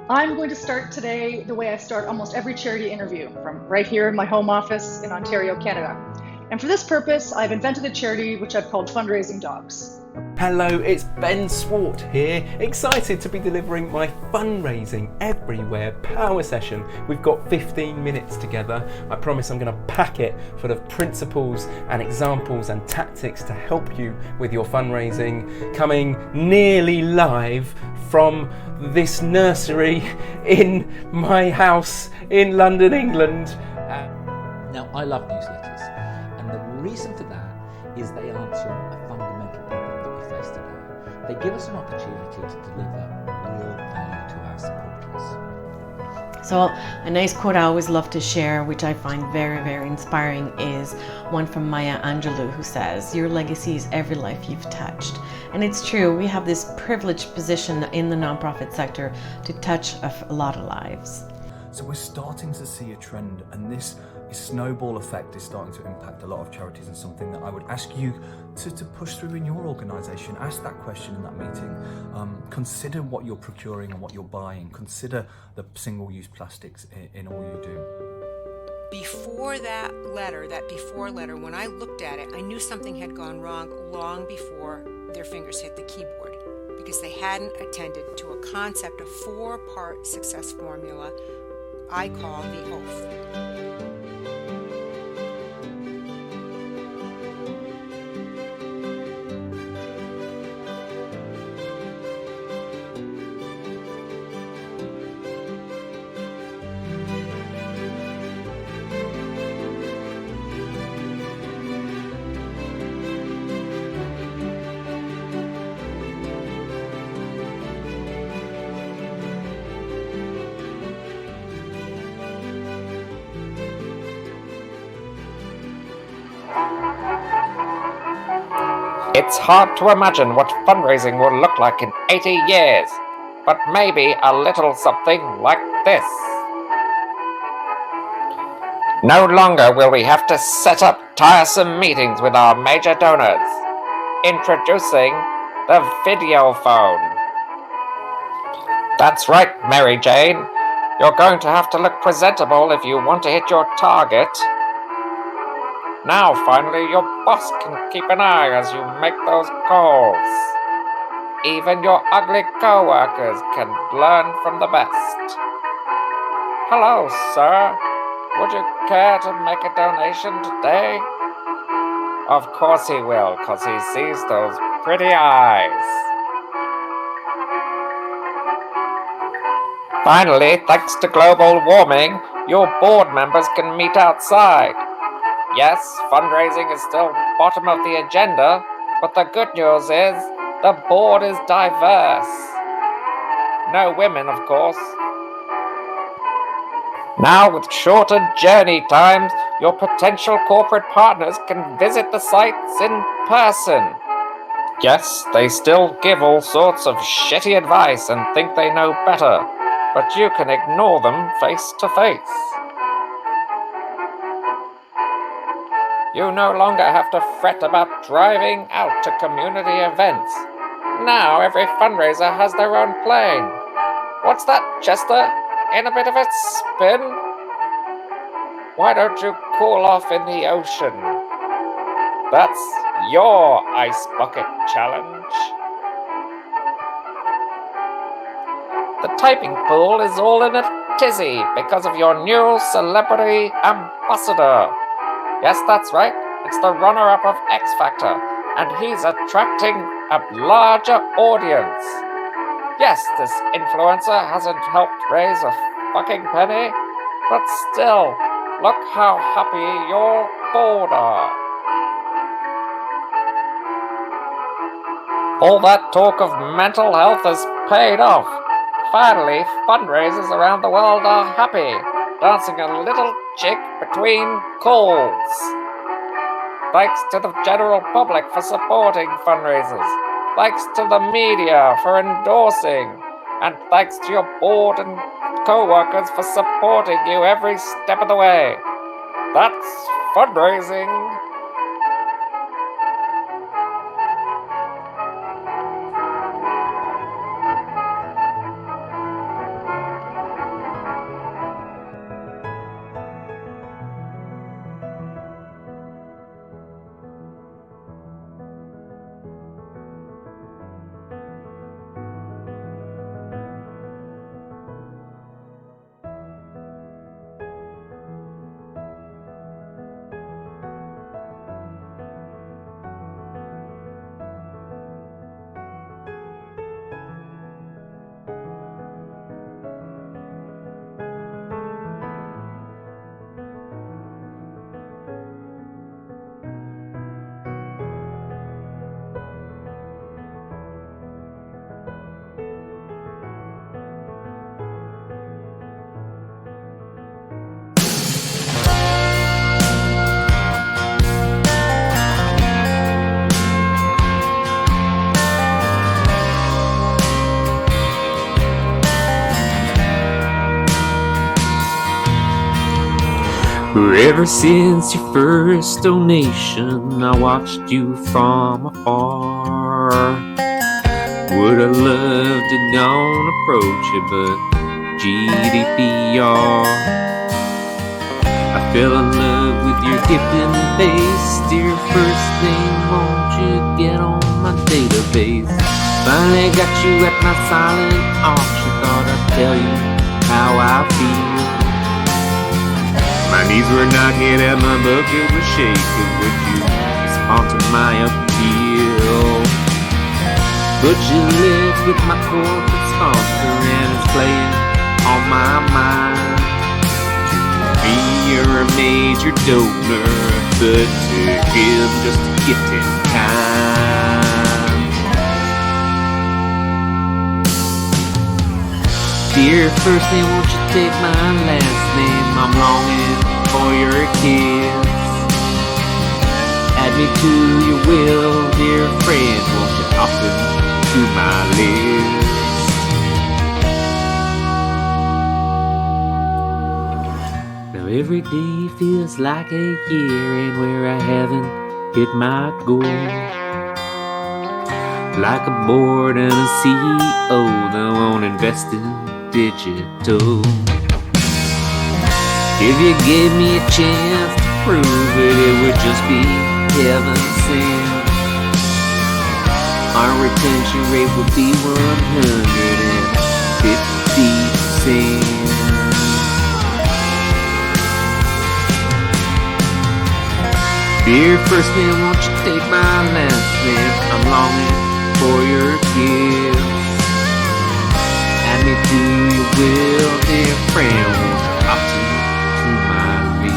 I'm going to start today the way I start almost every charity interview, from right here in my home office in Ontario, Canada. And for this purpose, I've invented a charity which I've called Fundraising Dogs. Hello, it's Ben Swart here, excited to be delivering my Fundraising Everywhere power session. We've got 15 minutes together. I promise I'm going to pack it full of principles and examples and tactics to help you with your fundraising, coming nearly live from this nursery in my house in London, England. Now, I love newsletters, and the reason for that is they answer a fundamental problem that we face today. They give us an opportunity to deliver real value to our supporters. So a nice quote I always love to share, which I find very, very inspiring, is one from Maya Angelou, who says, "Your legacy is every life you've touched." And it's true, we have this privileged position in the nonprofit sector to touch a lot of lives. So we're starting to see a trend, and this snowball effect is starting to impact a lot of charities, and something that I would ask you to push through in your organisation. Ask that question in that meeting. Consider what you're procuring and what you're buying. Consider the single-use plastics in all you do. Before that before letter, when I looked at it, I knew something had gone wrong long before their fingers hit the keyboard, because they hadn't attended to a concept of 4-part success formula I call the oath. It's hard to imagine what fundraising will look like in 80 years, but maybe a little something like this. No longer will we have to set up tiresome meetings with our major donors. Introducing the video phone. That's right, Mary Jane. You're going to have to look presentable if you want to hit your target. Now, finally, your boss can keep an eye as you make those calls. Even your ugly co-workers can learn from the best. Hello, sir. Would you care to make a donation today? Of course he will, because he sees those pretty eyes. Finally, thanks to global warming, your board members can meet outside. Yes, fundraising is still bottom of the agenda, but the good news is the board is diverse. No women, of course. Now, with shorter journey times, your potential corporate partners can visit the sites in person. Yes, they still give all sorts of shitty advice and think they know better, but you can ignore them face to face. You no longer have to fret about driving out to community events. Now every fundraiser has their own plane. What's that, Chester? In a bit of a spin? Why don't you cool off in the ocean? That's your ice bucket challenge. The typing pool is all in a tizzy because of your new celebrity ambassador. Yes, that's right. It's the runner-up of X Factor, and he's attracting a larger audience. Yes, this influencer hasn't helped raise a fucking penny, but still, look how happy your board are. All that talk of mental health has paid off. Finally, fundraisers around the world are happy, dancing a little jig between calls. Thanks to the general public for supporting fundraisers. Thanks to the media for endorsing. And thanks to your board and co-workers for supporting you every step of the way. That's fundraising. Ever since your first donation, I watched you from afar. Would have loved to gone approach you, but GDPR. I fell in love with your gift and face. Dear first thing, won't you get on my database? Finally got you at my silent auction. Thought I'd tell you how I feel. My knees were knocking and my bucket was shaking. Would you respond to my appeal? But you live with my corporate sponsor and it's playing on my mind. To be a major donor, but to him just a gift in kind. Dear first name, won't you take my last name? I'm longing for your kiss. Add me to your will, dear friend, won't you opt in to my list? Now every day feels like a year and where I haven't hit my goal. Like a board and a CEO that won't invest in digital. If you gave me a chance to prove it, it would just be heaven sent. Our retention rate would be 150%. Dear first man, won't you take my last name? I'm longing for your kiss. Add me to your will, dear friend, won't you opt in to my list?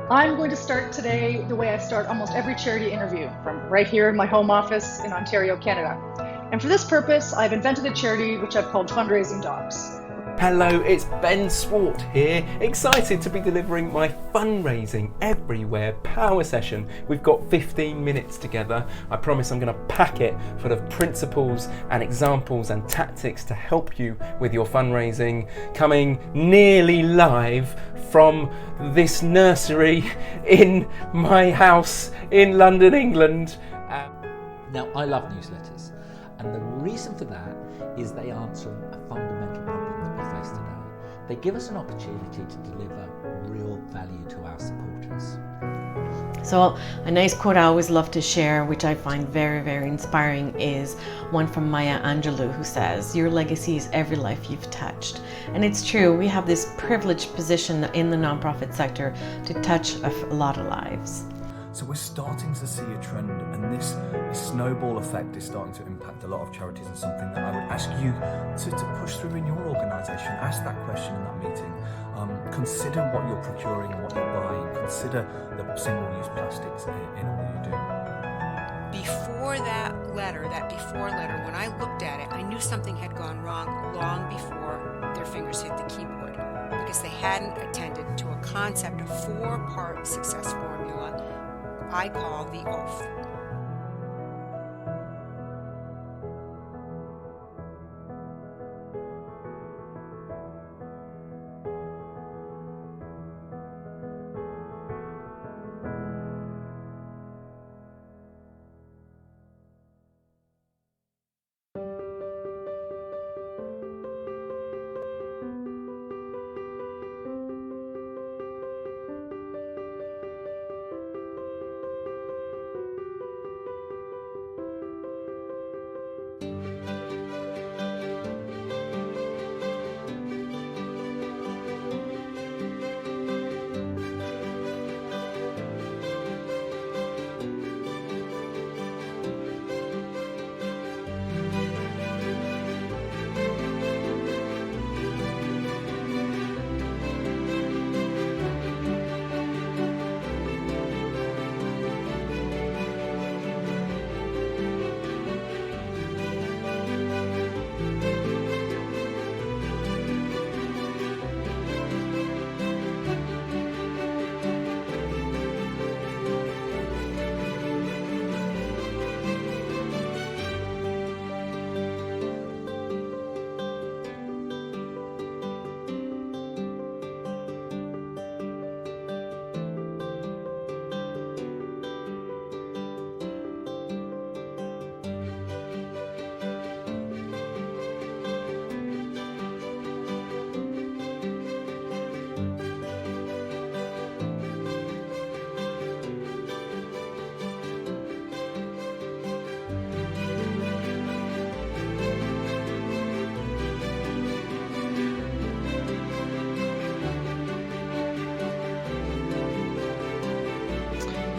I'm going to start today the way I start almost every charity interview, from right here in my home office in Ontario, Canada. And for this purpose, I've invented a charity which I've called Fundraising Dogs. Hello, it's Ben Swart here, excited to be delivering my Fundraising Everywhere power session. We've got 15 minutes together. I promise I'm going to pack it full of principles and examples and tactics to help you with your fundraising, coming nearly live from this nursery in my house in London, England. Now, I love newsletters, and the reason for that is they answer a fundamental problem that we face today. They give us an opportunity to deliver real value to our supporters. So a nice quote I always love to share, which I find very, very inspiring, is one from Maya Angelou, who says, "Your legacy is every life you've touched." And it's true, we have this privileged position in the nonprofit sector to touch a lot of lives. So we're starting to see a trend, and this snowball effect is starting to impact a lot of charities, and something that I would ask you to push through in your organisation. Ask that question in that meeting. Consider what you're procuring and what you're buying. Consider the single-use plastics in all you do. Before that before letter, when I looked at it, I knew something had gone wrong long before their fingers hit the keyboard, because they hadn't attended to a concept of 4-part success formula I call the oath.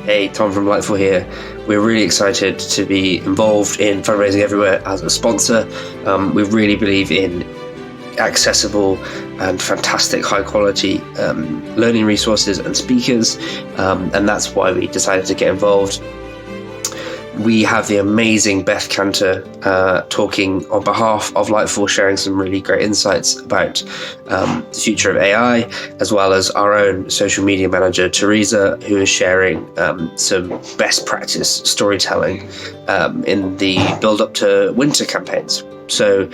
Hey, Tom from Lightful here. We're really excited to be involved in Fundraising Everywhere as a sponsor. We really believe in accessible and fantastic high quality learning resources and speakers, and that's why we decided to get involved. We have the amazing Beth Cantor talking on behalf of Lightful, sharing some really great insights about the future of AI, as well as our own social media manager, Teresa, who is sharing some best practice storytelling in the build up to winter campaigns. So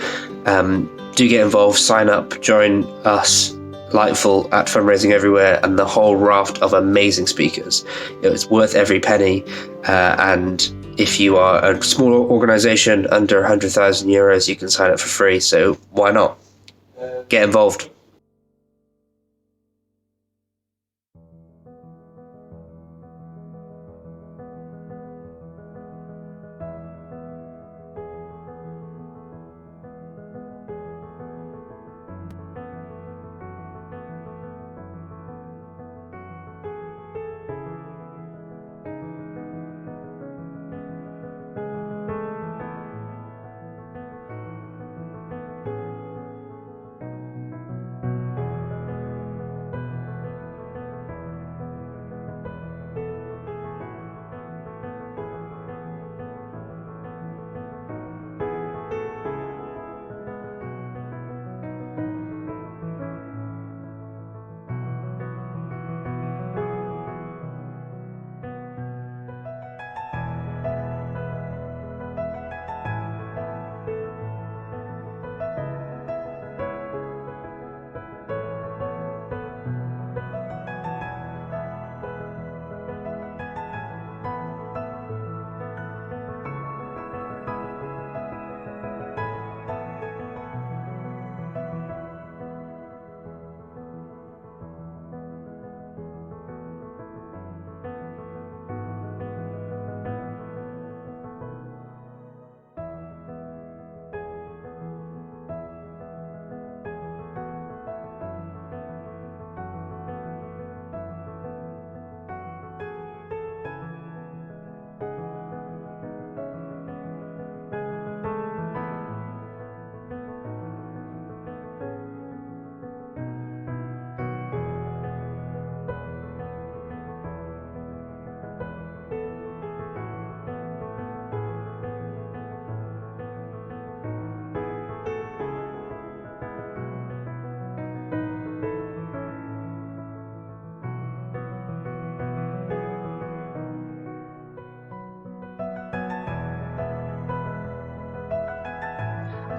do get involved, sign up, join us, Lightful, at Fundraising Everywhere, and the whole raft of amazing speakers. It's worth every penny, and if you are a small organisation under 100,000 euros, you can sign up for free. So why not? Get involved.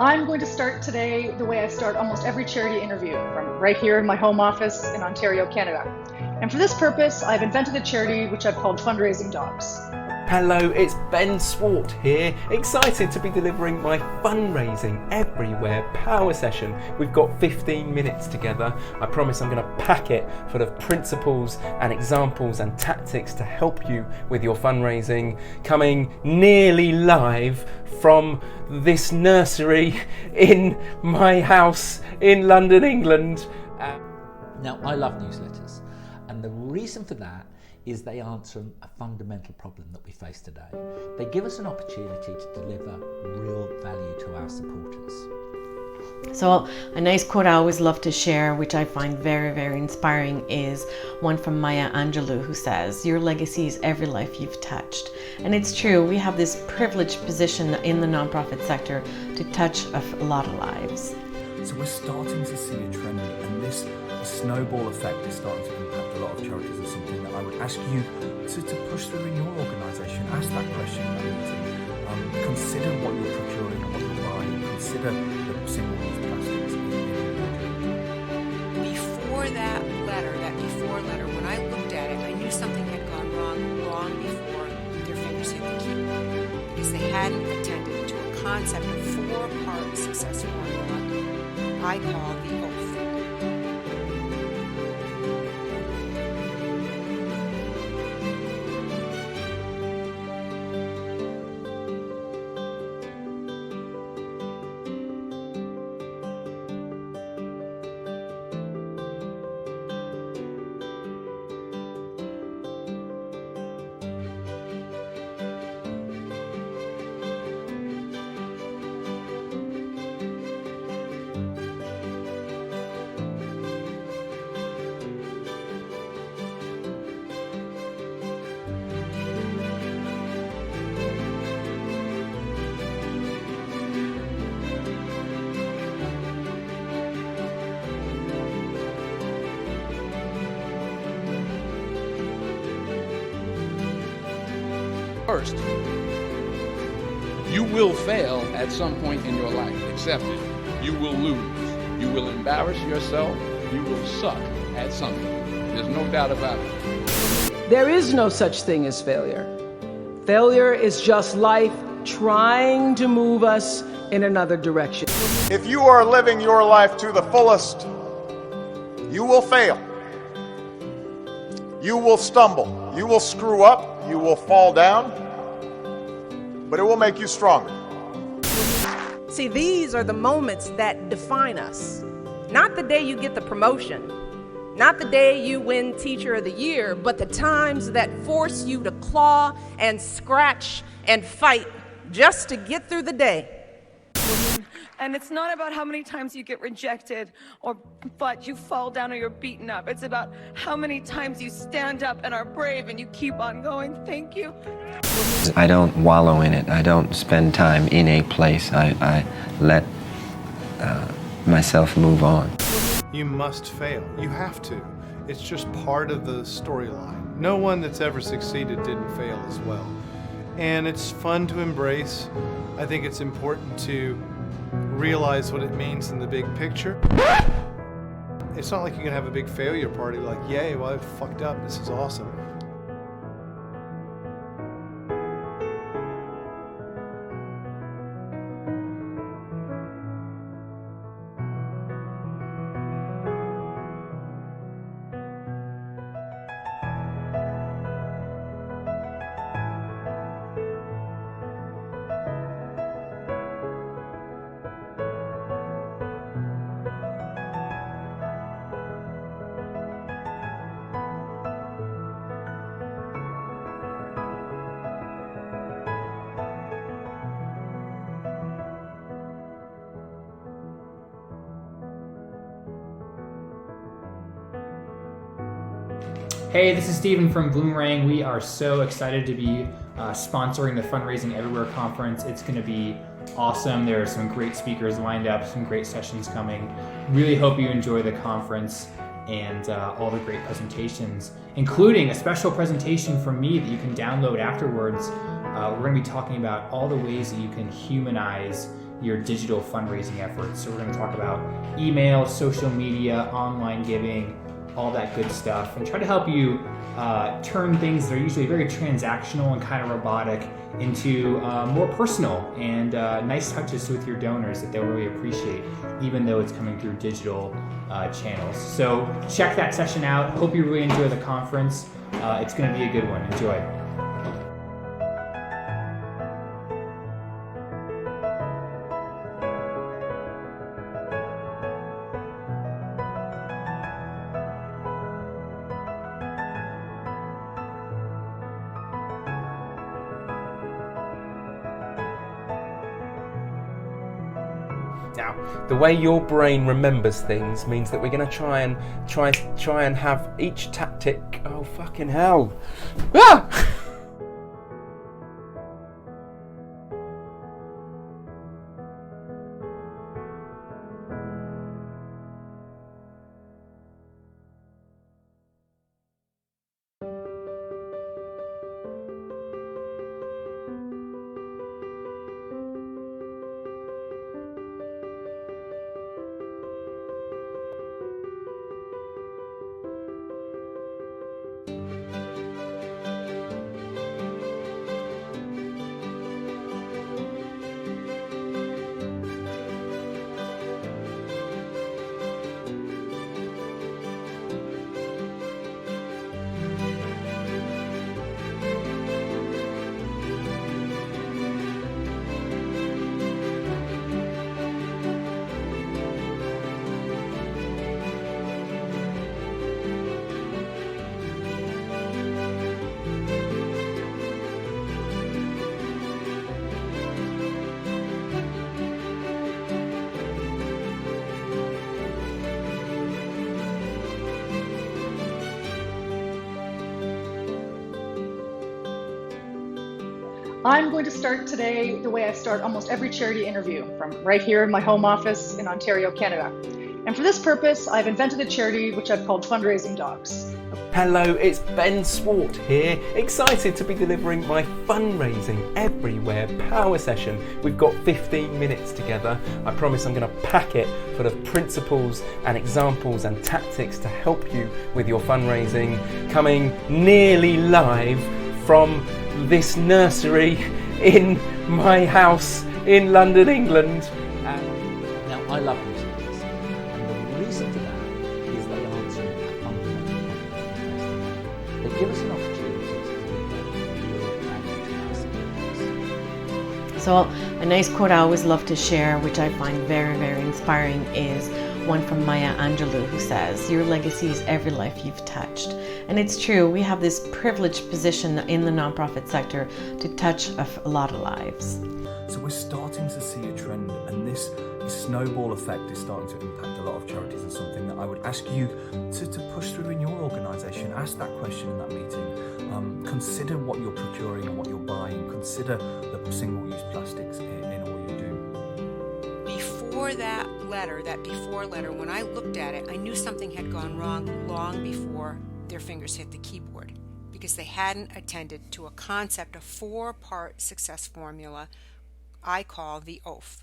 I'm going to start today the way I start almost every charity interview, from right here in my home office in Ontario, Canada. And for this purpose, I've invented a charity which I've called Fundraising Dogs. Hello, it's Ben Swart here, excited to be delivering my Fundraising Everywhere power session. We've got 15 minutes together. I promise I'm going to pack it full of principles and examples and tactics to help you with your fundraising, coming nearly live from this nursery in my house in London, England. Now, I love newsletters, and the reason for that is they answer a fundamental problem that we face today. They give us an opportunity to deliver real value to our supporters. So a nice quote I always love to share, which I find very, very inspiring, is one from Maya Angelou, who says, "Your legacy is every life you've touched." And it's true, we have this privileged position in the nonprofit sector to touch a lot of lives. So we're starting to see a trend, and this snowball effect is starting to impact a lot of charities, and something that I would ask you to push through in your organisation. Ask that question in that meeting. Consider what you're procuring and what you're buying. Consider the single-use plastics in your budget. Before that before letter, when I looked at it, I knew something had gone wrong long before their fingers hit the keyboard, because they hadn't attended to a concept of 4-part success formula I call the oath. First, you will fail at some point in your life. Accept it. You will lose. You will embarrass yourself. You will suck at something. There's no doubt about it. There is no such thing as failure. Failure is just life trying to move us in another direction. If you are living your life to the fullest, you will fail. You will stumble. You will screw up. You will fall down, but it will make you stronger. See, these are the moments that define us. Not the day you get the promotion, not the day you win Teacher of the Year, but the times that force you to claw and scratch and fight just to get through the day. And it's not about how many times you get rejected but you fall down or you're beaten up. It's about how many times you stand up and are brave and you keep on going. Thank you. I don't wallow in it. I don't spend time in a place. I let myself move on. You must fail. You have to. It's just part of the storyline. No one that's ever succeeded didn't fail as well. And it's fun to embrace. I think it's important to realize what it means in the big picture. It's not like you can have a big failure party like, yay, well, I fucked up, this is awesome. Hey, this is Steven from Bloomerang. We are so excited to be sponsoring the Fundraising Everywhere conference. It's going to be awesome. There are some great speakers lined up, some great sessions coming. Really hope you enjoy the conference and all the great presentations, including a special presentation from me that you can download afterwards. We're going to be talking about all the ways that you can humanize your digital fundraising efforts. So we're going to talk about email, social media, online giving, all that good stuff, and try to help you turn things that are usually very transactional and kind of robotic into more personal and nice touches with your donors that they'll really appreciate, even though it's coming through digital channels. So check that session out. Hope you really enjoy the conference. It's going to be a good one. Enjoy. Now, the way your brain remembers things means that we're going to try and have each tactic. Oh fucking hell! Ah! I'm going to start today the way I start almost every charity interview, from right here in my home office in Ontario, Canada. And for this purpose, I've invented a charity which I've called Fundraising Dogs. Hello, it's Ben Swart here, excited to be delivering my Fundraising Everywhere power session. We've got 15 minutes together. I promise I'm going to pack it full of principles and examples and tactics to help you with your fundraising, coming nearly live from this nursery in my house in London, England. Now, I love newsletters, and the reason for that is they answer a fundamental problem. They give us an opportunity to deliver real value to us. So a nice quote I always love to share, which I find very, very inspiring, is one from Maya Angelou, who says, "Your legacy is every life you've touched." And it's true, we have this privileged position in the nonprofit sector to touch a lot of lives. So we're starting to see a trend, and this snowball effect is starting to impact a lot of charities, and something that I would ask you to push through in your organisation. Ask that question in that meeting. Consider what you're procuring and what you're buying. Consider the single-use plastics in all you do. Before that before letter, when I looked at it, I knew something had gone wrong long before their fingers hit the keyboard, because they hadn't attended to a concept, a 4-part success formula I call the OAF.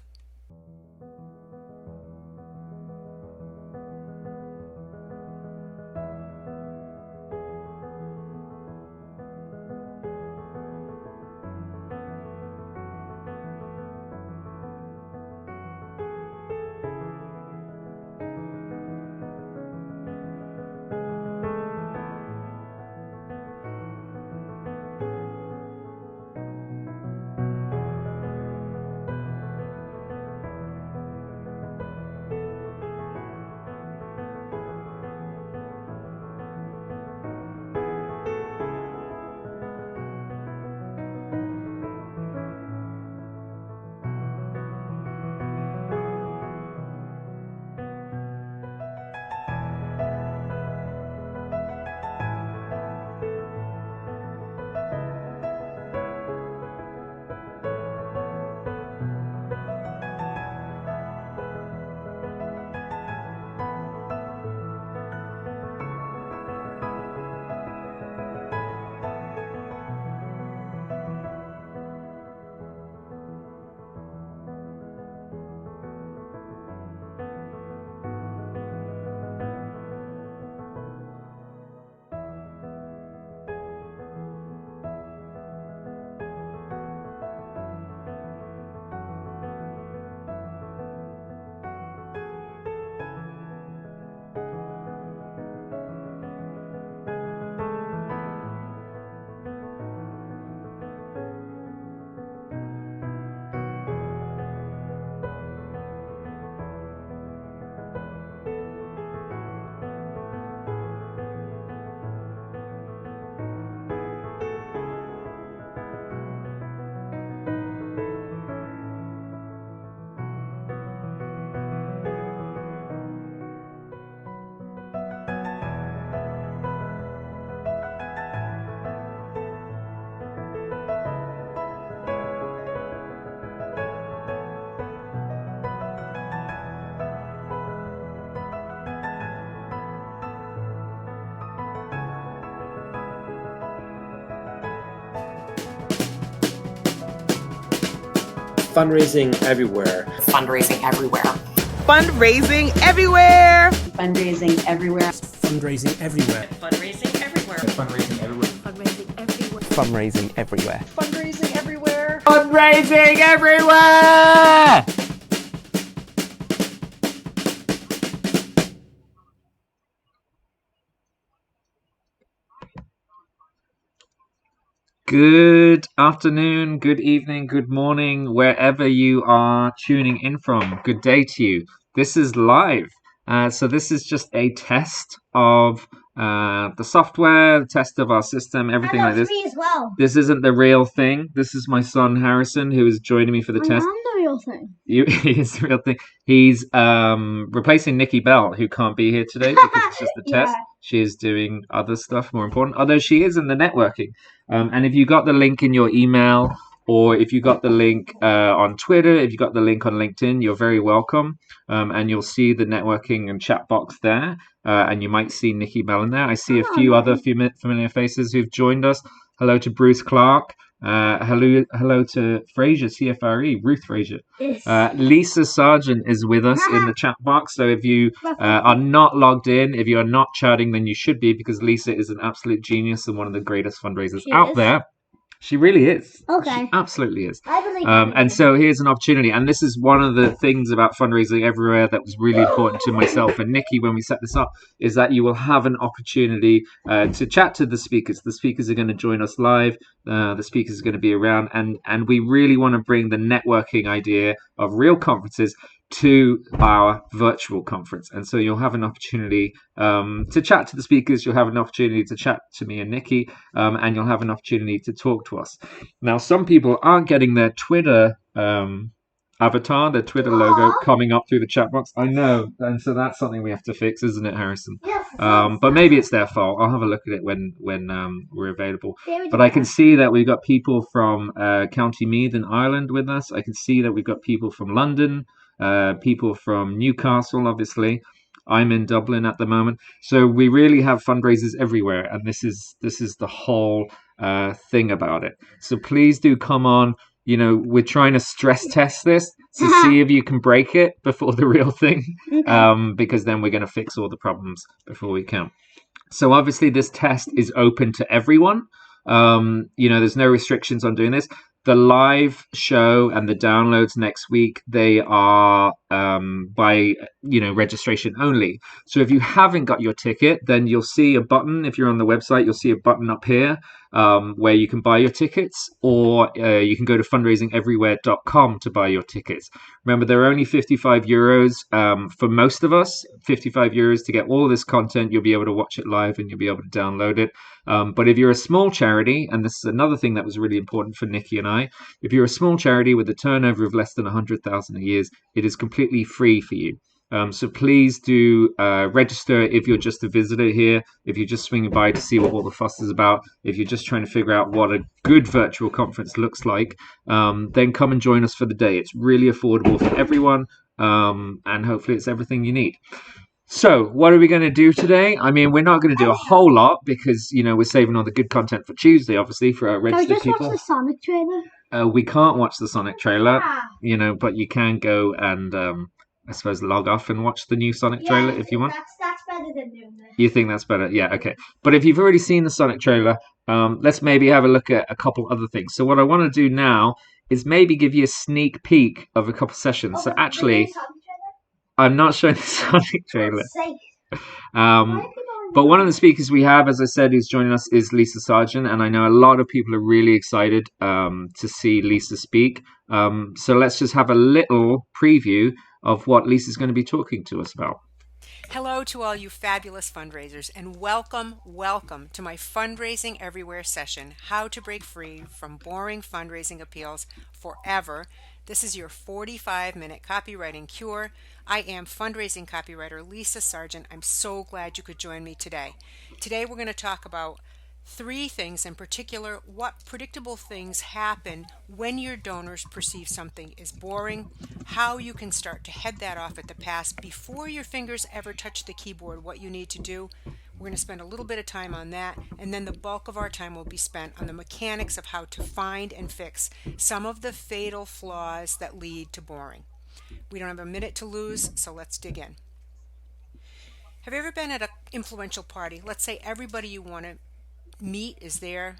Fundraising everywhere. Fundraising everywhere. Fundraising everywhere. Fundraising everywhere. Fundraising everywhere. Fundraising everywhere. Fundraising everywhere. Fundraising everywhere. Fundraising everywhere. Fundraising everywhere! Good afternoon, good evening, good morning, wherever you are tuning in from. Good day to you. This is live. So this is just a test of the software, the test of our system, everything like this. Me as well. This isn't the real thing. This is my son Harrison, who is joining me for the test. I'm the real thing. He is the real thing. He's replacing Nikki Bell, who can't be here today because it's just a test. She is doing other stuff more important, although she is in the networking. And if you got the link in your email, or if you got the link on Twitter, if you got the link on LinkedIn, you're very welcome. And you'll see the networking and chat box there. And you might see Nikki Bell in there. I see a few other familiar faces who've joined us. Hello to Bruce Clark. Hello to Fraser, CFRE, Ruth Fraser. Yes. Lisa Sargent is with us in the chat box. So if you are not logged in, if you're not chatting, then you should be, because Lisa is an absolute genius and one of the greatest fundraisers out there. She really is. Okay. She absolutely is. I believe and so here's an opportunity. And this is one of the things about Fundraising Everywhere that was really important to myself and Nikki when we set this up, is that you will have an opportunity to chat to the speakers. The speakers are going to join us live. The speakers are going to be around. And we really want to bring the networking idea of real conferences to our virtual conference. And so you'll have an opportunity to chat to the speakers, you'll have an opportunity to chat to me and Nikki, and you'll have an opportunity to talk to us. Now, some people aren't getting their Twitter avatar, their Twitter logo coming up through the chat box. I know, and so that's something we have to fix, isn't it, Harrison? Yes. But maybe it's their fault. I'll have a look at it when we're available. But I can see that we've got people from County Meath in Ireland with us. I can see that we've got people from London, people from Newcastle, obviously. I'm in Dublin at the moment. So we really have fundraisers everywhere, and this is the whole thing about it. So please do come on. You know, we're trying to stress test this to see if you can break it before the real thing, because then we're going to fix all the problems before we can. So obviously this test is open to everyone. You know, there's no restrictions on doing this. The live show and the downloads next week, they are by, registration only. So if you haven't got your ticket, then you'll see a button. If you're on the website, you'll see a button up here where you can buy your tickets, or you can go to fundraisingeverywhere.com to buy your tickets. Remember, they're only €55 for most of us, €55 to get all of this content. You'll be able to watch it live and you'll be able to download it. But if you're a small charity, and this is another thing that was really important for Nikki and I, if you're a small charity with a turnover of less than 100,000 a year, it is completely free for you. So please do register if you're just a visitor here, if you're just swinging by to see what all the fuss is about, if you're just trying to figure out what a good virtual conference looks like, then come and join us for the day. It's really affordable for everyone, and hopefully it's everything you need. So what are we going to do today? I mean, we're not going to do a whole lot because, we're saving all the good content for Tuesday, obviously, for our registered people. Can we just watch the Sonic trailer? We can't watch the Sonic trailer, but you can go and, I suppose, log off and watch the new Sonic trailer if you want. That's better than doing this. You think that's better? Yeah, okay. But if you've already seen the Sonic trailer, let's maybe have a look at a couple other things. So what I want to do now is maybe give you a sneak peek of a couple sessions. So actually, I'm not showing the Sonic trailer. But one of the speakers we have, as I said, who's joining us is Lisa Sargent, and I know a lot of people are really excited to see Lisa speak. So let's just have a little preview of what Lisa's going to be talking to us about. Hello to all you fabulous fundraisers, and welcome to my Fundraising Everywhere session, How to Break Free from Boring Fundraising Appeals Forever. This is your 45-minute copywriting cure. I am fundraising copywriter Lisa Sargent. I'm so glad you could join me today. Today we're going to talk about 3 things in particular: what predictable things happen when your donors perceive something is boring, how you can start to head that off at the pass before your fingers ever touch the keyboard, what you need to do, We're going to spend a little bit of time on that, and then the bulk of our time will be spent on the mechanics of how to find and fix some of the fatal flaws that lead to boring. We don't have a minute to lose, so let's dig in. Have you ever been at an influential party? Let's say everybody you want to meet is there,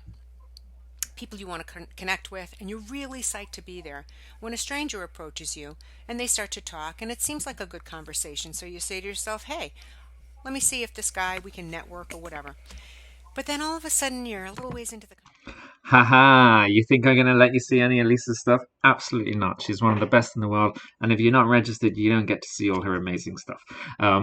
people you want to connect with, and you're really psyched to be there. When a stranger approaches you and they start to talk, and it seems like a good conversation, so you say to yourself, hey, let me see if this guy, we can network or whatever. But then all of a sudden you're a little ways into the Haha, you think I'm going to let you see any of Lisa's stuff? Absolutely not. She's one of the best in the world. And if you're not registered, you don't get to see all her amazing stuff.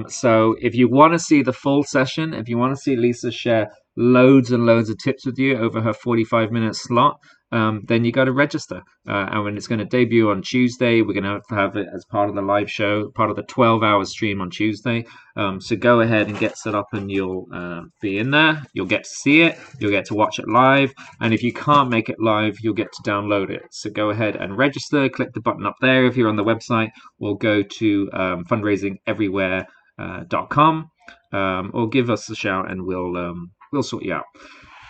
So if you want to see the full session, if you want to see Lisa share loads and loads of tips with you over her 45-minute slot, then you got to register. And when it's going to debut on Tuesday, we're going to have it as part of the live show, part of the 12-hour stream on Tuesday. So go ahead and get set up and you'll be in there. You'll get to see it. You'll get to watch it live. And if you can't make it live, you'll get to download it. So go ahead and register. Click the button up there if you're on the website, or go to fundraisingeverywhere.com, or give us a shout and we'll sort you out.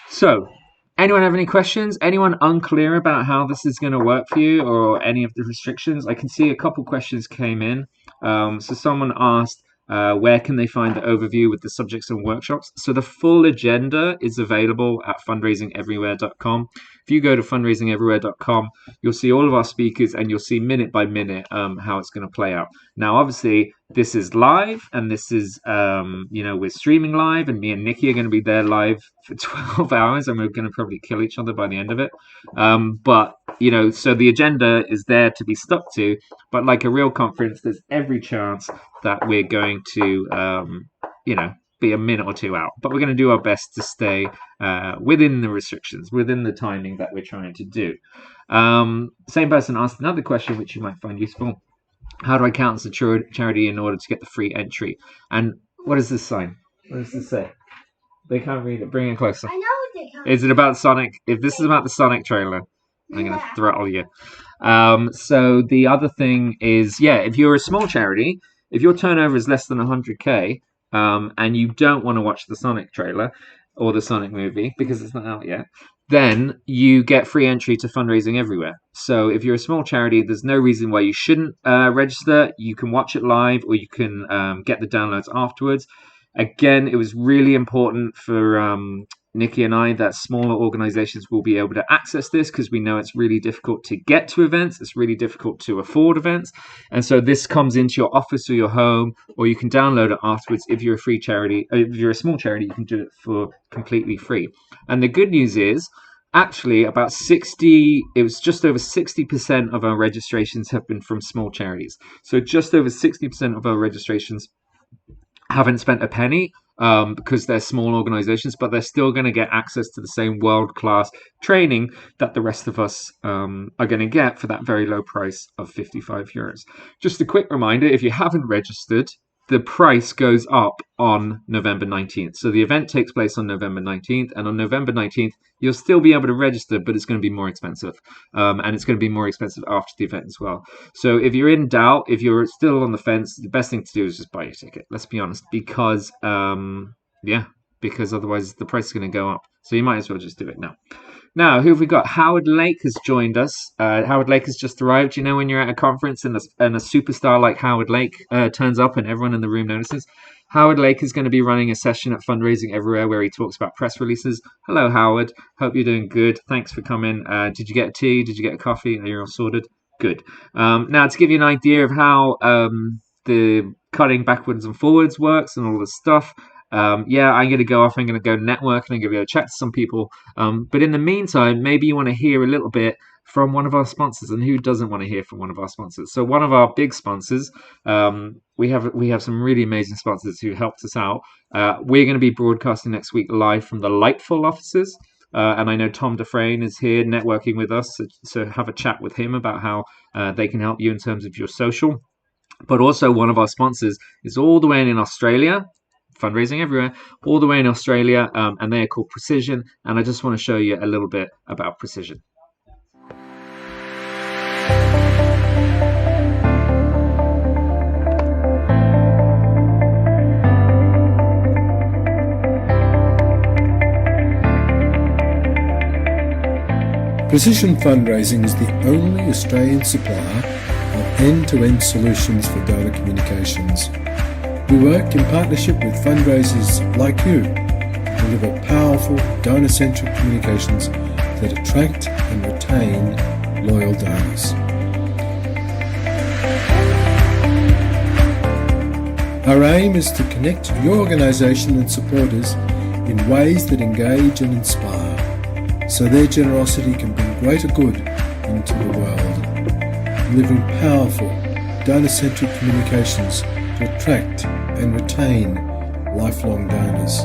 So, anyone have any questions? Anyone unclear about how this is going to work for you or any of the restrictions? I can see a couple questions came in. So someone asked, where can they find the overview with the subjects and workshops? So the full agenda is available at fundraisingeverywhere.com. If you go to fundraisingeverywhere.com, you'll see all of our speakers and you'll see minute by minute how it's going to play out. Now, obviously, this is live and this is, we're streaming live, and me and Nikki are going to be there live for 12 hours and we're going to probably kill each other by the end of it. But so the agenda is there to be stuck to, but like a real conference, there's every chance that we're going to, be a minute or two out. But we're going to do our best to stay within the restrictions, within the timing that we're trying to do. Same person asked another question, which you might find useful. How do I count as a charity in order to get the free entry? And what is this sign? What does this say? They can't read it. Bring it closer. I know they can't. Is it about Sonic? If this is about the Sonic trailer, I'm going to throttle you. So the other thing is, if you're a small charity, if your turnover is less than 100K, and you don't want to watch the Sonic trailer or the Sonic movie because it's not out yet, then you get free entry to Fundraising Everywhere. So if you're a small charity, there's no reason why you shouldn't register. You can watch it live, or you can get the downloads afterwards. Again, it was really important for Nikki and I that smaller organizations will be able to access this, because we know it's really difficult to get to events. It's really difficult to afford events. And so this comes into your office or your home, or you can download it afterwards. If you're a free charity, if you're a small charity, you can do it for completely free. And the good news is, actually, it was just over 60% of our registrations have been from small charities. So just over 60% of our registrations haven't spent a penny, because they're small organizations, but they're still going to get access to the same world-class training that the rest of us are going to get for that very low price of €55. Just a quick reminder, if you haven't registered, the price goes up on November 19th. So the event takes place on November 19th, and on November 19th, you'll still be able to register, but it's going to be more expensive. And it's going to be more expensive after the event as well. So if you're in doubt, if you're still on the fence, the best thing to do is just buy your ticket. Let's be honest, because otherwise the price is going to go up. So you might as well just do it now. Now, who have we got? Howard Lake has joined us. Howard Lake has just arrived. You know, when you're at a conference and a superstar like Howard Lake turns up and everyone in the room notices? Howard Lake is going to be running a session at Fundraising Everywhere where he talks about press releases. Hello, Howard. Hope you're doing good. Thanks for coming. Did you get a tea? Did you get a coffee? Are you all sorted? Good. Now, to give you an idea of how the cutting backwards and forwards works and all this stuff, I'm going to go off, I'm going to go network, and I'm going to go chat to some people. But in the meantime, maybe you want to hear a little bit from one of our sponsors. And who doesn't want to hear from one of our sponsors? So one of our big sponsors, we have some really amazing sponsors who helped us out. We're going to be broadcasting next week live from the Lightful offices. And I know Tom Dufresne is here networking with us. So have a chat with him about how they can help you in terms of your social. But also one of our sponsors is all the way in Australia, Fundraising Everywhere, all the way in Australia, and they are called Precision. And I just want to show you a little bit about Precision. Precision Fundraising is the only Australian supplier of end-to-end solutions for donor communications. We work in partnership with fundraisers like you to deliver powerful donor-centric communications that attract and retain loyal donors. Our aim is to connect your organisation and supporters in ways that engage and inspire, so their generosity can bring greater good into the world, delivering powerful, donor-centric communications to attract and retain lifelong donors.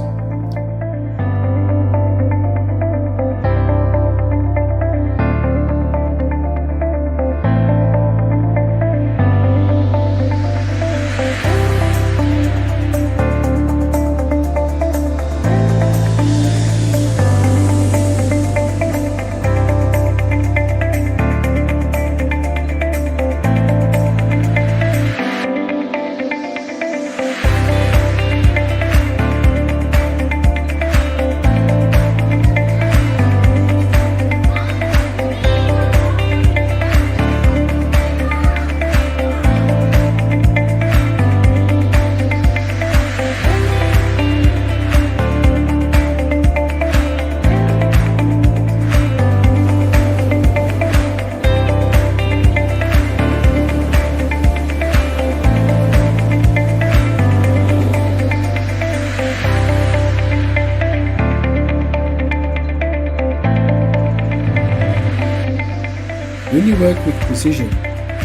When you work with Precision,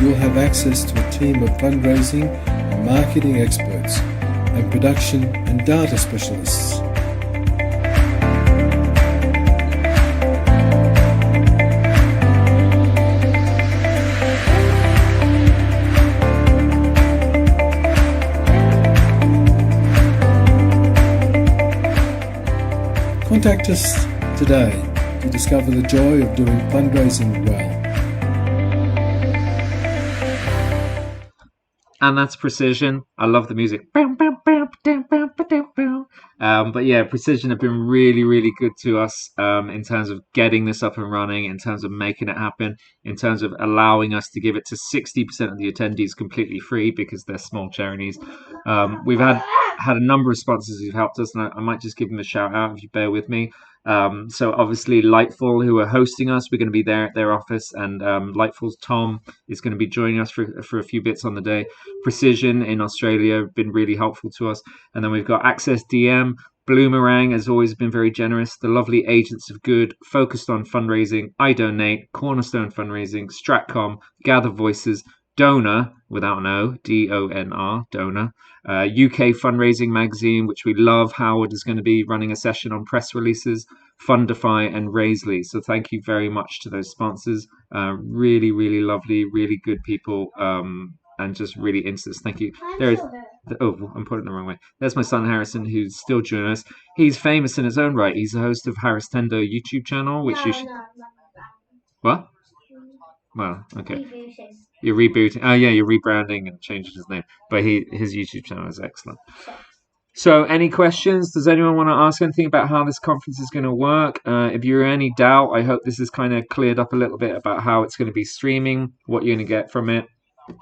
you'll have access to a team of fundraising and marketing experts and production and data specialists. Contact us today to discover the joy of doing fundraising well. And that's Precision. I love the music. But yeah, Precision have been really, really good to us in terms of getting this up and running, in terms of making it happen, in terms of allowing us to give it to 60% of the attendees completely free because they're small charities. We've had a number of sponsors who've helped us, and I might just give them a shout out if you bear with me. So obviously Lightfall, who are hosting us, we're going to be there at their office, and Lightfall's Tom is going to be joining us for a few bits on the day. Precision in Australia have been really helpful to us, and then we've got Access DM. Bloomerang has always been very generous. The lovely Agents of Good, Focused on Fundraising, I Donate, Cornerstone Fundraising, Stratcom, Gather Voices, Donor, without an O, D-O-N-R, Donor, UK Fundraising Magazine, which we love. Howard is going to be running a session on press releases, Fundify and Raisley. So thank you very much to those sponsors. Really, really lovely, really good people, and just really instant. Thank you. There's I'm putting it the wrong way. There's my son Harrison, who's still joining us. He's famous in his own right. He's the host of Harris Tendo YouTube channel, which you should... What? Well, okay. You're rebooting. Oh yeah, you're rebranding and changing his name. But his YouTube channel is excellent. So, any questions? Does anyone want to ask anything about how this conference is going to work? If you're in any doubt, I hope this has kind of cleared up a little bit about how it's going to be streaming, what you're going to get from it.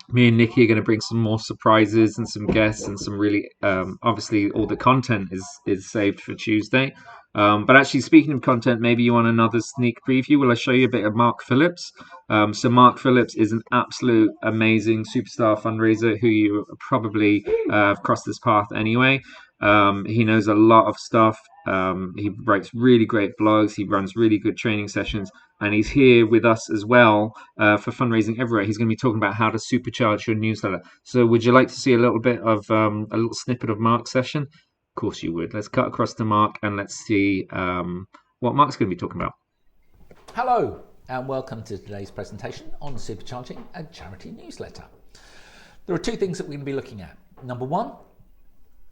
Me and Nikki are going to bring some more surprises and some guests and some really, obviously all the content is saved for Tuesday. But actually, speaking of content, maybe you want another sneak preview. Will I show you a bit of Mark Phillips? So Mark Phillips is an absolute amazing superstar fundraiser who you probably have crossed this path anyway. He knows a lot of stuff. He writes really great blogs. He runs really good training sessions. And he's here with us as well for Fundraising Everywhere. He's going to be talking about how to supercharge your newsletter. So would you like to see a little bit of a little snippet of Mark's session? Of course you would. Let's cut across to Mark and let's see what Mark's going to be talking about. Hello and welcome to today's presentation on supercharging a charity newsletter. There are two things that we're going to be looking at. Number one,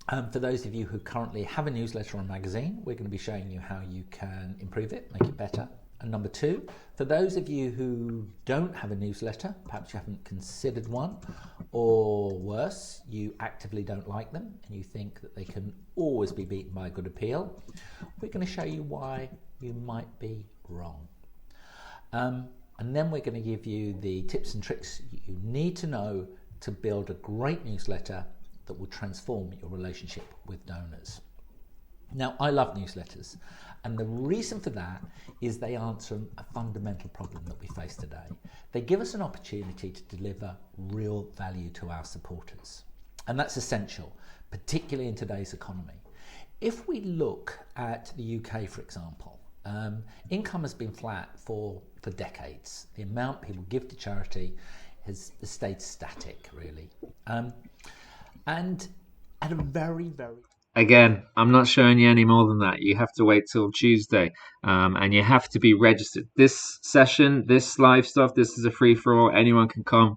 for those of you who currently have a newsletter or a magazine, we're going to be showing you how you can improve it, make it better. And number two, for those of you who don't have a newsletter, perhaps you haven't considered one, or worse, you actively don't like them and you think that they can always be beaten by a good appeal, we're going to show you why you might be wrong. And then we're going to give you the tips and tricks you need to know to build a great newsletter that will transform your relationship with donors. Now, I love newsletters, and the reason for that is they answer a fundamental problem that we face today. They give us an opportunity to deliver real value to our supporters, and that's essential, particularly in today's economy. If we look at the UK, for example, income has been flat for decades. The amount people give to charity has stayed static, really. And at a very, very... Again, I'm not showing you any more than that. You have to wait till Tuesday, and you have to be registered. This session, this live stuff, this is a free-for-all. Anyone can come,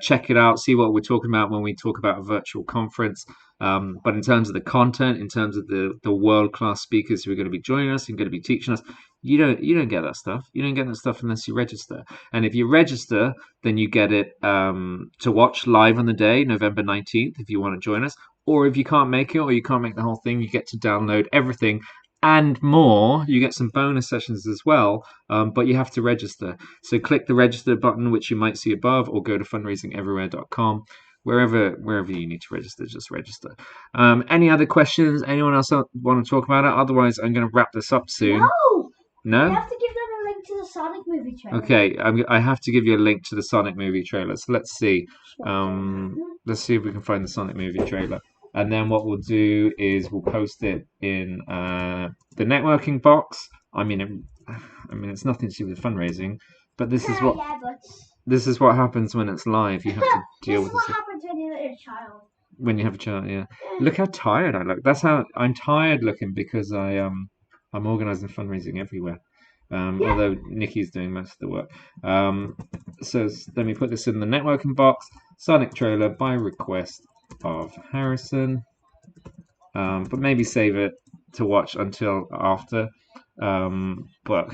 check it out, see what we're talking about when we talk about a virtual conference. But in terms of the content, in terms of the world-class speakers who are going to be joining us and going to be teaching us, you don't get that stuff. You don't get that stuff unless you register. And if you register, then you get it to watch live on the day, November 19th, if you want to join us. Or if you can't make it, or you can't make the whole thing, you get to download everything and more. You get some bonus sessions as well, but you have to register. So click the register button, which you might see above, or go to fundraisingeverywhere.com. Wherever you need to register, just register. Any other questions? Anyone else want to talk about it? Otherwise, I'm going to wrap this up soon. No? You have to give them a link to the Sonic movie trailer. Okay, I have to give you a link to the Sonic movie trailer. So let's see. Let's see if we can find the Sonic movie trailer. And then what we'll do is we'll post it in the networking box. I mean, it's nothing to do with fundraising, but this is what happens when it's live. You have to deal with this. This is what happens when you're a child. When you have a child, yeah. Look how tired I look. That's how I'm tired looking, because I'm organising fundraising everywhere. Although Nikki's doing most of the work. So let me put this in the networking box. Sonic trailer by request of Harrison. But maybe save it to watch until after. But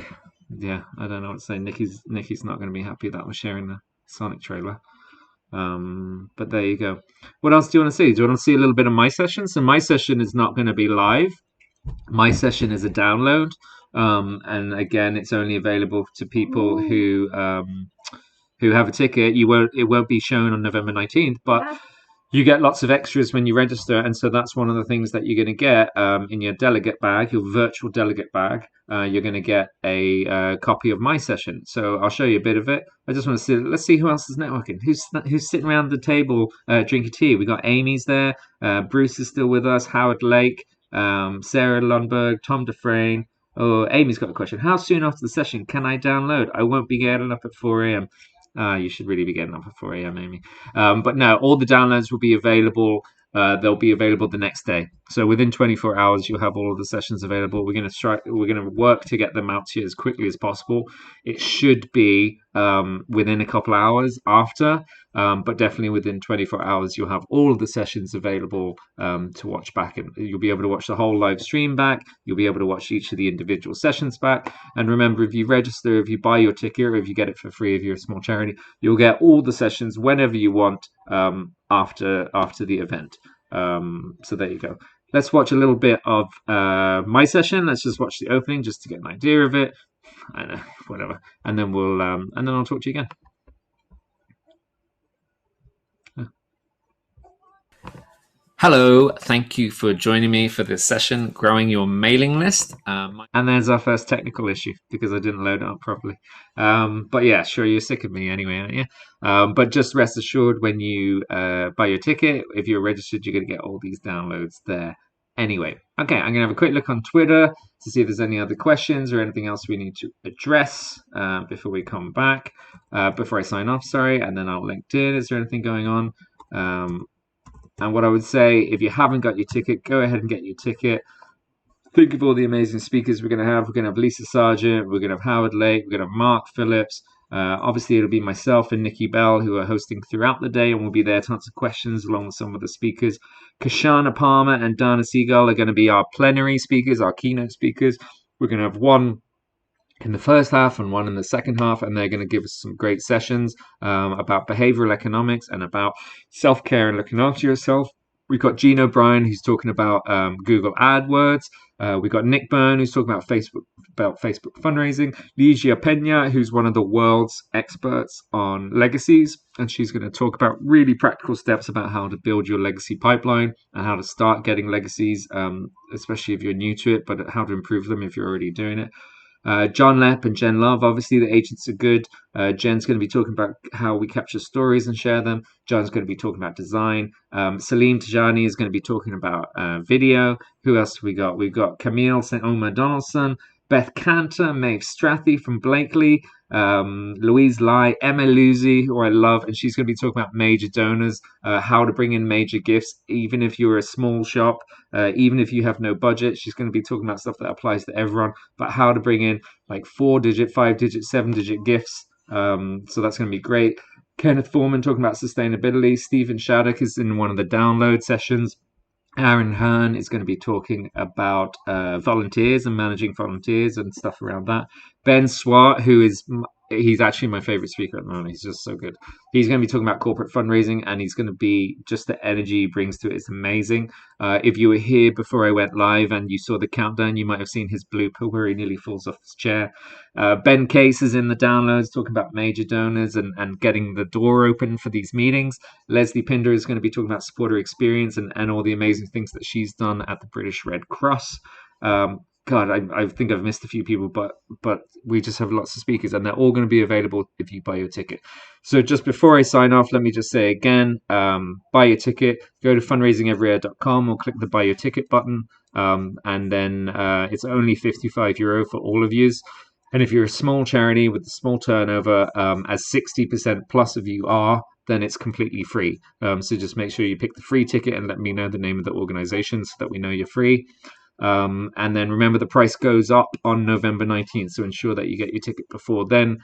yeah, I don't know what to say. Nikki's not going to be happy that we're sharing the Sonic trailer. But there you go. What else do you want to see? Do you want to see a little bit of my session? So my session is not going to be live. My session is a download. And again, it's only available to people who have a ticket. It won't be shown on November 19th, but you get lots of extras when you register, and so that's one of the things that you're going to get in your delegate bag, your virtual delegate bag. You're going to get a copy of my session. So I'll show you a bit of it. I just want to see. Let's see who else is networking. Who's sitting around the table drinking tea? We got Amy's there. Bruce is still with us. Howard Lake, Sarah Lundberg, Tom Dufresne. Oh, Amy's got a question. How soon after the session can I download? I won't be getting up at 4 a.m. You should really be getting up at 4 a.m., Amy. But no, all the downloads will be available. They'll be available the next day. So within 24 hours, you'll have all of the sessions available. We're going to work to get them out to you as quickly as possible. It should be within a couple hours after, but definitely within 24 hours, you'll have all of the sessions available to watch back. And you'll be able to watch the whole live stream back. You'll be able to watch each of the individual sessions back. And remember, if you register, if you buy your ticket, or if you get it for free, if you're a small charity, you'll get all the sessions whenever you want after the event. So there you go. Let's watch a little bit of my session. Let's just watch the opening just to get an idea of it. I know, whatever. And then I'll talk to you again. Hello, thank you for joining me for this session, Growing Your Mailing List. And there's our first technical issue because I didn't load it up properly. But yeah, sure, you're sick of me anyway, aren't you? But just rest assured, when you buy your ticket, if you're registered, you're going to get all these downloads there. Anyway, okay, I'm going to have a quick look on Twitter to see if there's any other questions or anything else we need to address before we come back, before I sign off, sorry. And then on LinkedIn, is there anything going on? And what I would say, if you haven't got your ticket, go ahead and get your ticket. Think of all the amazing speakers we're going to have. We're going to have Lisa Sargent. We're going to have Howard Lake. We're going to have Mark Phillips. Obviously, it'll be myself and Nikki Bell who are hosting throughout the day, and we'll be there to answer questions along with some of the speakers. Kashana Palmer and Dana Siegel are going to be our plenary speakers, our keynote speakers. We're going to have one in the first half and one in the second half, and they're going to give us some great sessions about behavioral economics and about self-care and looking after yourself. We've got Gene O'Brien, who's talking about Google AdWords. We've got Nick Byrne, who's talking about Facebook fundraising. Ligia Pena, who's one of the world's experts on legacies, and she's going to talk about really practical steps about how to build your legacy pipeline and how to start getting legacies, especially if you're new to it, but how to improve them if you're already doing it. John Lepp and Jen Love, obviously the agents are good. Jen's going to be talking about how we capture stories and share them. John's going to be talking about design. Salim Tajani is going to be talking about video. Who else have we got? We've got Camille St. Omer Donaldson, Beth Cantor, Maeve Strathy from Blakely, Louise Lai, Emma Luzzi, who I love, and she's going to be talking about major donors, how to bring in major gifts, even if you're a small shop, even if you have no budget. She's going to be talking about stuff that applies to everyone, but how to bring in like 4-digit, 5-digit, 7-digit gifts. So that's going to be great. Kenneth Foreman talking about sustainability. Stephen Shattuck is in one of the download sessions. Aaron Hearn is going to be talking about volunteers and managing volunteers and stuff around that. Ben Swart, he's actually my favorite speaker at the moment. He's just so good. He's going to be talking about corporate fundraising, and he's going to be just the energy he brings to it is amazing. If you were here before I went live and you saw the countdown, you might have seen his blooper where he nearly falls off his chair. Ben Case is in the downloads talking about major donors and getting the door open for these meetings. Leslie Pinder is going to be talking about supporter experience and all the amazing things that she's done at the British Red Cross. God, I think I've missed a few people, but we just have lots of speakers, and they're all going to be available if you buy your ticket. So just before I sign off, let me just say again, buy your ticket, go to fundraisingeverywhere.com or click the buy your ticket button, and then it's only €55 for all of yous. And if you're a small charity with a small turnover, as 60% plus of you are, then it's completely free. So just make sure you pick the free ticket and let me know the name of the organization so that we know you're free. And then remember, the price goes up on November 19th, so ensure that you get your ticket before then,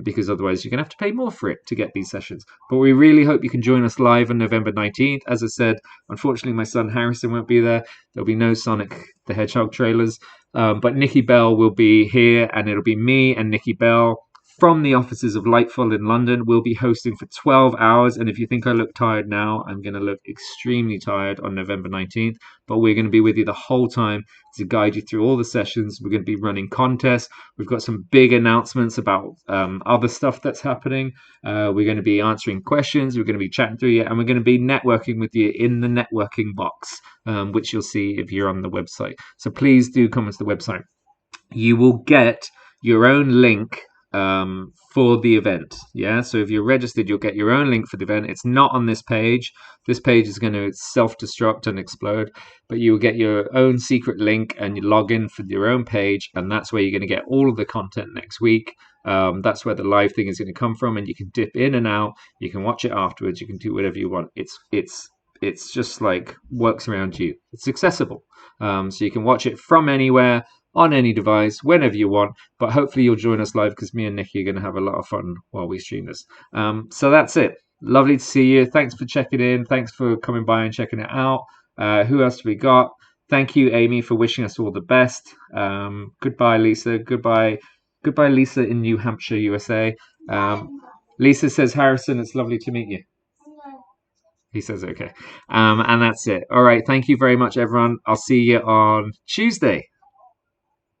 because otherwise you're going to have to pay more for it to get these sessions. But we really hope you can join us live on November 19th. As I said, unfortunately, my son Harrison won't be there. There'll be no Sonic the Hedgehog trailers, but Nikki Bell will be here, and it'll be me and Nikki Bell from the offices of Lightful in London. We'll be hosting for 12 hours, and if you think I look tired now, I'm going to look extremely tired on November 19th, but we're going to be with you the whole time to guide you through all the sessions. We're going to be running contests. We've got some big announcements about other stuff that's happening. We're going to be answering questions. We're going to be chatting through you, and we're going to be networking with you in the networking box, which you'll see if you're on the website. So please do come to the website. You will get your own link for the event. Yeah, so if you're registered, you'll get your own link for the event. It's not on this page. This page is going to self-destruct and explode, but you'll get your own secret link and you log in for your own page, and that's where you're going to get all of the content next week. That's where the live thing is going to come from, and you can dip in and out. You can watch it afterwards. You can do whatever you want. It's just like works around you. It's accessible, so you can watch it from anywhere, on any device, whenever you want. But hopefully you'll join us live, because me and Nikki are going to have a lot of fun while we stream this. So that's it. Lovely to see you. Thanks for checking in. Thanks for coming by and checking it out. Who else have we got? Thank you, Amy, for wishing us all the best. Goodbye, Lisa. Goodbye, Lisa in New Hampshire, USA. Lisa says, Harrison, it's lovely to meet you. He says okay. And that's it. All right. Thank you very much, everyone. I'll see you on Tuesday.